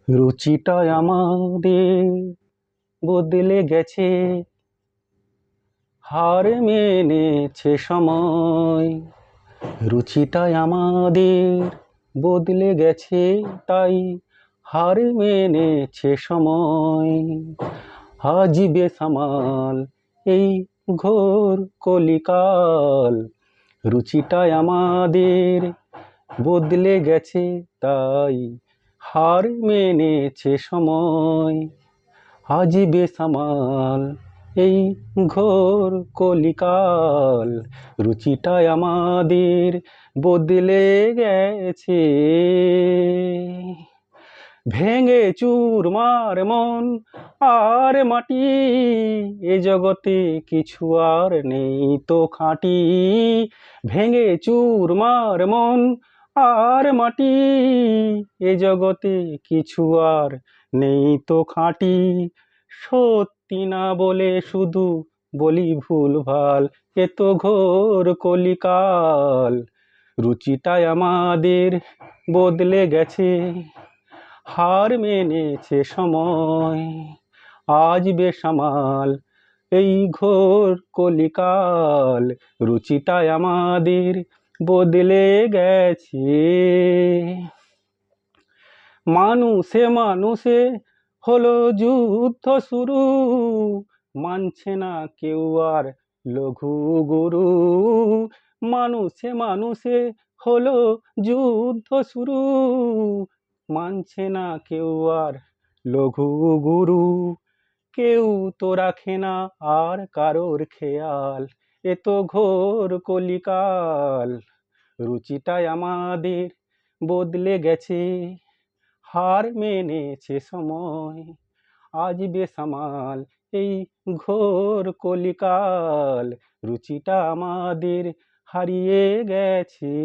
রুচিটা আমাদের বদলে গেছে, হার মেনেছে সময়। রুচিটা আমাদের বদলে গেছে, তাই হার মেনেছে সময়। আজ বেসামাল এই ঘোর কলিকাল, রুচিটা আমাদের বদলে গেছে, তাই হার মেনেছে সময়। আজ বেসামাল এই ঘোর কলিকাল, রুচিটা আমাদের বদলে গেছে। ভেঙে চুরমার মন আর মাটি, এ জগতে কিছু আর নেই তো খাঁটি। ভেঙে চুরমার মন আর মাটি, এ জগতে কিছু আর নেই তো খাঁটি। সত্যি না বলে শুধু বলি ভুলভাল, এ তো ঘোর কলিকাল, রুচিটাই আমাদের বদলে গেছে, হার মেনেছে সময়। আজ বেসামাল এই ঘোর কলিকাল, রুচিটাই আমাদের বদলে গেছে। মানুষে মানুষে হলো যুদ্ধ শুরু, মানছে না কেউ আর লঘু গুরু। মানুষে মানুষে হলো যুদ্ধ শুরু, মানছে না কেউ আর লঘু গুরু। কেউ তো রাখে না আর কারোর খেয়াল, এ তো ঘোর কলিকাল, রুচিটাই আমাদের বদলে গেছে, হার মেনেছে সময়। আজ বেসামাল এই ঘোর কলিকাল, রুচিটা আমাদের হারিয়ে গেছে।